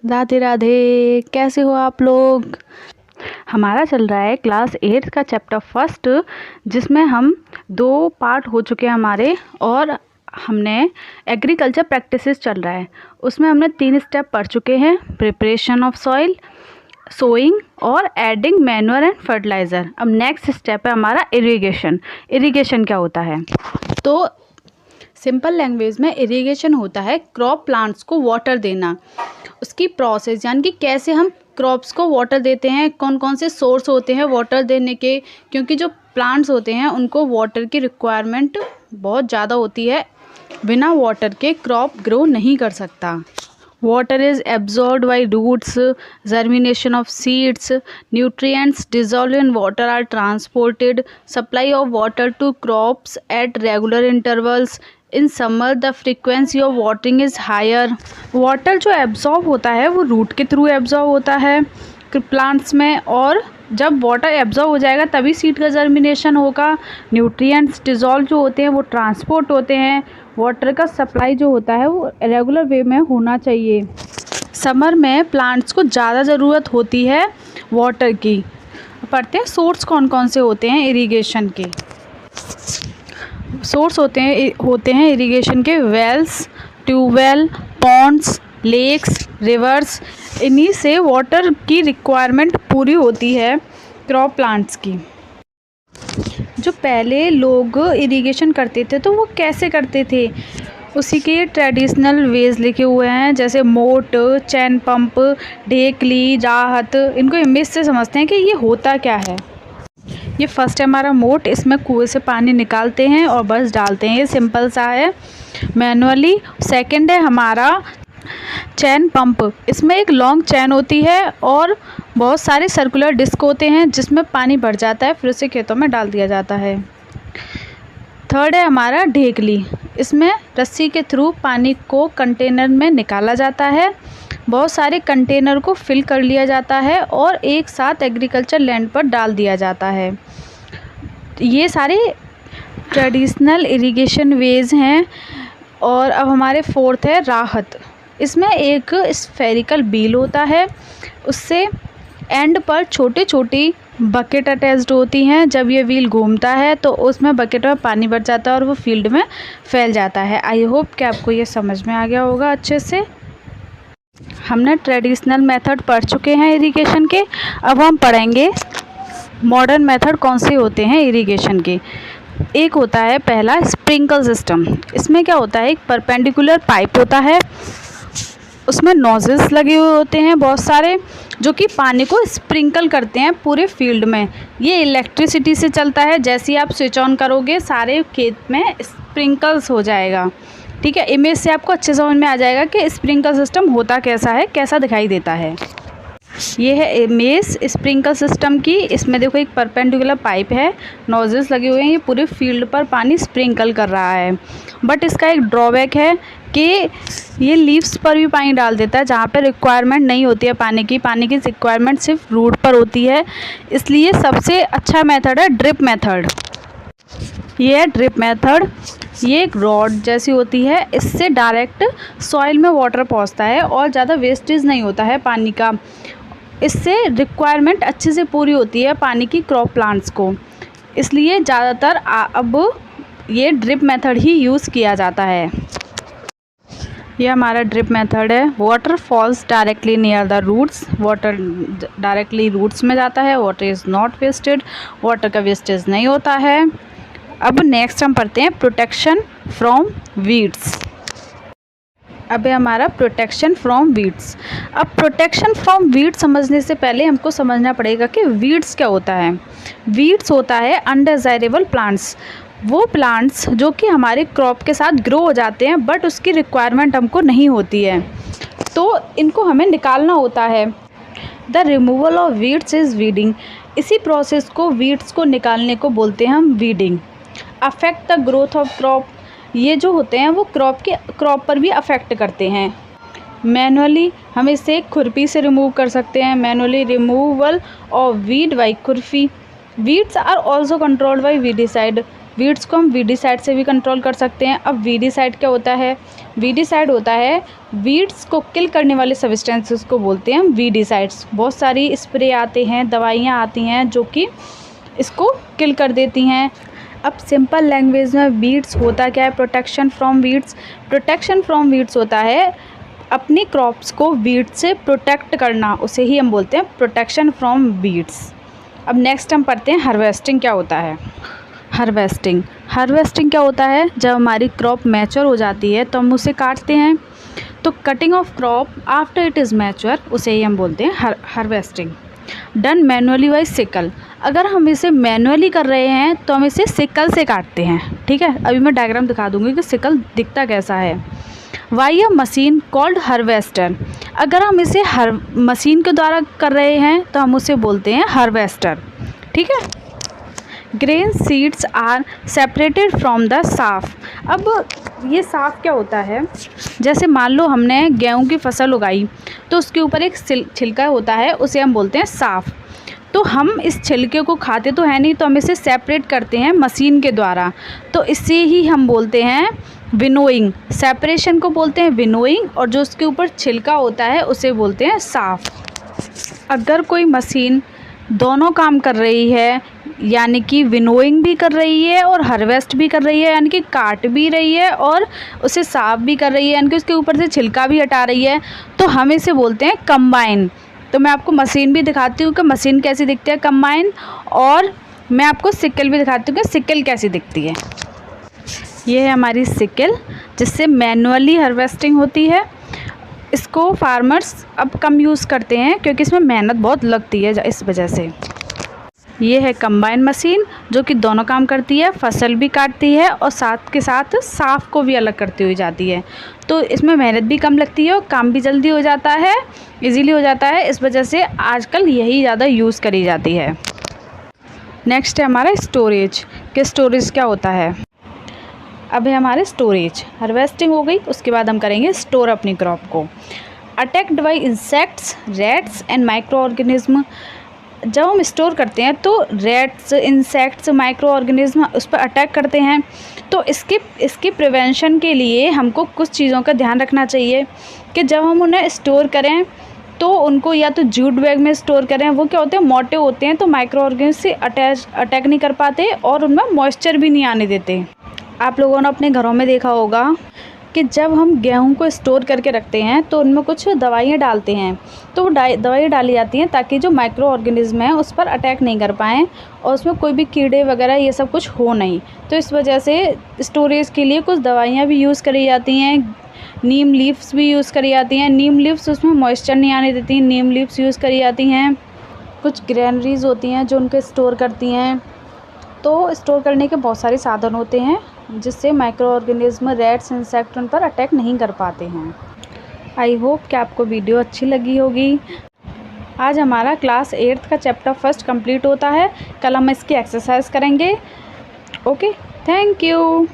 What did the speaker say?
राधे राधे। कैसे हो आप लोग। हमारा चल रहा है क्लास 8 का चैप्टर फर्स्ट, जिसमें हम 2 पार्ट हो चुके हैं हमारे, और हमने एग्रीकल्चर प्रैक्टिसेस चल रहा है। उसमें हमने 3 स्टेप पढ़ चुके हैं, प्रिपरेशन ऑफ सॉइल, सोइंग और एडिंग मैन्योर एंड फर्टिलाइज़र। अब नेक्स्ट स्टेप है हमारा इरिगेशन। इरिगेशन क्या होता है? तो सिंपल लैंग्वेज में इरिगेशन होता है क्रॉप प्लांट्स को वाटर देना। उसकी प्रोसेस यानी कि कैसे हम क्रॉप्स को वाटर देते हैं, कौन कौन से सोर्स होते हैं वाटर देने के, क्योंकि जो प्लांट्स होते हैं उनको वाटर की रिक्वायरमेंट बहुत ज़्यादा होती है। बिना वाटर के क्रॉप ग्रो नहीं कर सकता। Water is absorbed by roots, germination of seeds, nutrients dissolved in water are transported, supply of water to crops at regular intervals. In summer the frequency of watering is higher. Water जो absorb होता है वो root के through absorb होता है plants में, और जब वाटर एब्जॉर्ब हो जाएगा तभी सीड का जर्मिनेशन होगा। न्यूट्रिएंट्स डिज़ोल्व जो होते हैं वो ट्रांसपोर्ट होते हैं। वाटर का सप्लाई जो होता है वो रेगुलर वे में होना चाहिए। समर में प्लांट्स को ज़्यादा ज़रूरत होती है वाटर की। पढ़ते हैं सोर्स कौन कौन से होते हैं इरिगेशन के। सोर्स होते हैं इरिगेशन के wells, tube well, ponds, lakes, rivers. इन्हीं से वाटर की रिक्वायरमेंट पूरी होती है क्रॉप प्लांट्स की। जो पहले लोग इरिगेशन करते थे तो वो कैसे करते थे, उसी के ट्रेडिशनल वेज लिखे हुए हैं, जैसे मोट, चैन पंप, ढेकली, राहत। इनको इमेज से समझते हैं कि ये होता क्या है। ये फर्स्ट है हमारा मोट, इसमें कुएं से पानी निकालते हैं और बस डालते हैं, ये सिंपल सा है मैनुअली। सेकंड है हमारा चैन पंप, इसमें एक लॉन्ग चैन होती है और बहुत सारे सर्कुलर डिस्क होते हैं जिसमें पानी भर जाता है, फिर उसे खेतों में डाल दिया जाता है। थर्ड है हमारा ढेकली, इसमें रस्सी के थ्रू पानी को कंटेनर में निकाला जाता है। बहुत सारे कंटेनर को फिल कर लिया जाता है और एक साथ एग्रीकल्चर लैंड पर डाल दिया जाता है। ये सारे ट्रेडिशनल इरिगेशन वेज हैं। और अब हमारे फोर्थ है राहत, इसमें एक स्फेरिकल बील होता है, उससे एंड पर छोटी छोटी बकेट अटैच्ड होती हैं। जब ये व्हील घूमता है तो उसमें बकेट में पानी भर जाता है और वो फील्ड में फैल जाता है। आई होप कि आपको ये समझ में आ गया होगा अच्छे से। हमने ट्रेडिशनल मेथड पढ़ चुके हैं इरिगेशन के, अब हम पढ़ेंगे मॉडर्न मेथड कौन से होते हैं इरिगेशन के। एक होता है पहला स्प्रिंकल सिस्टम। इसमें क्या होता है, एक परपेंडिकुलर पाइप होता है, उसमें नोजल्स लगे हुए होते हैं बहुत सारे, जो कि पानी को स्प्रिंकल करते हैं पूरे फील्ड में। ये इलेक्ट्रिसिटी से चलता है, जैसे ही आप स्विच ऑन करोगे सारे खेत में स्प्रिंकल्स हो जाएगा। ठीक है, इमेज से आपको अच्छे समझ में आ जाएगा कि स्प्रिंकल सिस्टम होता कैसा है, कैसा दिखाई देता है। ये है इमेज स्प्रिंकल सिस्टम की। इसमें देखो एक परपेंडिकुलर पाइप है, नोजल्स लगे हुए हैं, ये पूरे फील्ड पर पानी स्प्रिंकल कर रहा है। बट इसका एक ड्रॉबैक है कि ये लीव्स पर भी पानी डाल देता है, जहाँ पे रिक्वायरमेंट नहीं होती है पानी की रिक्वायरमेंट सिर्फ रूट पर होती है। इसलिए सबसे अच्छा मेथड है ड्रिप मेथड। ये है ड्रिप मेथड, ये एक रॉड जैसी होती है, इससे डायरेक्ट सॉइल में वाटर पहुंचता है और ज़्यादा वेस्टेज नहीं होता है पानी का। इससे रिक्वायरमेंट अच्छे से पूरी होती है पानी की क्रॉप प्लांट्स को, इसलिए ज़्यादातर अब ये ड्रिप मेथड ही यूज़ किया जाता है। ये हमारा ड्रिप मेथड है। Water falls directly near the roots, water directly roots में जाता है। Water is not wasted, water का वेस्टेज नहीं होता है। अब नेक्स्ट हम पढ़ते हैं प्रोटेक्शन फ्रॉम वीड्स। अब है हमारा प्रोटेक्शन फ्रॉम वीड्स। अब प्रोटेक्शन फ्रॉम वीड्स समझने से पहले हमको समझना पड़ेगा कि वीड्स क्या होता है। वीड्स होता है अनडिज़ायरेबल प्लांट्स, वो प्लांट्स जो कि हमारे क्रॉप के साथ ग्रो हो जाते हैं बट उसकी रिक्वायरमेंट हमको नहीं होती है, तो इनको हमें निकालना होता है। The removal of weeds is weeding. इसी प्रोसेस को वीड्स को निकालने को बोलते हैं हम weeding. Affect the growth of crop, ये जो होते हैं वो क्रॉप पर भी अफेक्ट करते हैं। मैनुअली हम इसे खुरपी से रिमूव कर सकते हैं। Manually removal of weed by खुरपी। Weeds are also controlled by weedicide. Weeds को हम वीडीसाइड से भी कंट्रोल कर सकते हैं। अब वीडीसाइड क्या होता है? वीडीसाइड होता है वीड्स को किल करने वाले सब्सटेंसेस को बोलते हैं हम वीडीसाइड्स। बहुत सारी स्प्रे आते हैं, दवाइयाँ आती हैं जो कि इसको किल कर देती हैं। अब सिंपल लैंग्वेज में वीड्स होता क्या है? Protection from weeds. Protection from weeds होता है अपनी क्रॉप्स को वीड से प्रोटेक्ट करना, उसे ही हम बोलते हैं प्रोटेक्शन फ्रॉम वीड्स। अब नेक्स्ट हम पढ़ते हैं हार्वेस्टिंग क्या होता है। हार्वेस्टिंग क्या होता है? जब हमारी क्रॉप मैच्योर हो जाती है तो हम उसे काटते हैं। तो cutting of crop after it is mature, उसे ही हम बोलते हैं harvesting. Done manually by sickle. अगर हम इसे मैनुअली कर रहे हैं तो हम इसे सिकल से काटते हैं, ठीक है। अभी मैं डायग्राम दिखा दूंगी कि सिकल दिखता कैसा है। Why a machine called harvester. अगर हम इसे मशीन के द्वारा कर रहे हैं तो हम उसे बोलते हैं हार्वेस्टर, ठीक है। Grain seeds are separated from the chaff. अब ये साफ क्या होता है? जैसे मान लो हमने गेहूं की फसल उगाई तो उसके ऊपर एक छिलका होता है, उसे हम बोलते हैं साफ। तो हम इस छिलके को खाते तो है नहीं, तो हम इसे सेपरेट करते हैं मशीन के द्वारा, तो इसे ही हम बोलते हैं विनोइंग। सेपरेशन को बोलते हैं विनोइंग, और जो उसके ऊपर छिलका होता है उसे बोलते हैं साफ। अगर कोई मशीन दोनों काम कर रही है, यानी कि विनोइंग भी कर रही है और हार्वेस्ट भी कर रही है, यानी कि काट भी रही है और उसे साफ भी कर रही है, यानी कि उसके ऊपर से छिलका भी हटा रही है, तो हम इसे बोलते हैं कंबाइन। तो मैं आपको मशीन भी दिखाती हूँ कि मशीन कैसी दिखती है कंबाइन, और मैं आपको सिकल भी दिखाती हूँ कि सिकल कैसी दिखती है। ये है हमारी सिकल जिससे मैनुअली हार्वेस्टिंग होती है। इसको फार्मर्स अब कम यूज़ करते हैं क्योंकि इसमें मेहनत बहुत लगती है, इस वजह से। ये है कंबाइन मशीन जो कि दोनों काम करती है, फसल भी काटती है और साथ के साथ साफ़ को भी अलग करती हुई जाती है। तो इसमें मेहनत भी कम लगती है और काम भी जल्दी हो जाता है, इजीली हो जाता है। इस वजह से आजकल यही ज़्यादा यूज़ करी जाती है। नेक्स्ट है हमारा स्टोरेज कि स्टोरेज क्या होता है। अब है हमारे स्टोरेज। हार्वेस्टिंग हो गई, उसके बाद हम करेंगे स्टोर अपनी क्रॉप को। Attacked by insects, rats and micro organism. जब हम स्टोर करते हैं तो रैट्स, इंसेक्ट्स, माइक्रो ऑर्गेनिज्म उस पर अटैक करते हैं, तो इसके प्रिवेंशन के लिए हमको कुछ चीज़ों का ध्यान रखना चाहिए कि जब हम उन्हें स्टोर करें तो उनको या तो जूट बैग में स्टोर करें। वो क्या होते हैं, मोटे होते हैं, तो माइक्रो ऑर्गेनिज्म से अटैक नहीं कर पाते और उनमें मॉइस्चर भी नहीं आने देते। आप लोगों ने अपने घरों में देखा होगा कि जब हम गेहूं को स्टोर करके रखते हैं तो उनमें कुछ दवाइयाँ डालते हैं, तो वो दवाई डाली जाती हैं ताकि जो माइक्रो ऑर्गेनिज्म है उस पर अटैक नहीं कर पाएँ और उसमें कोई भी कीड़े वगैरह ये सब कुछ हो नहीं। तो इस वजह से स्टोरेज के लिए कुछ दवाइयाँ भी यूज़ करी जाती हैं। नीम लीव्स भी यूज़ करी जाती हैं। नीम लीव्स उसमें मॉइस्चर नहीं आने देती, नीम लीव्स यूज़ करी जाती हैं। कुछ ग्रेनरीज होती हैं जो उनको स्टोर करती हैं। तो स्टोर करने के बहुत सारे साधन होते हैं जिससे माइक्रो ऑर्गेनिज्म, रैट्स, इंसेक्ट उन पर अटैक नहीं कर पाते हैं। आई होप कि आपको वीडियो अच्छी लगी होगी। आज हमारा क्लास 8th का चैप्टर 1 कंप्लीट होता है। कल हम इसकी एक्सरसाइज करेंगे। Okay, thank you.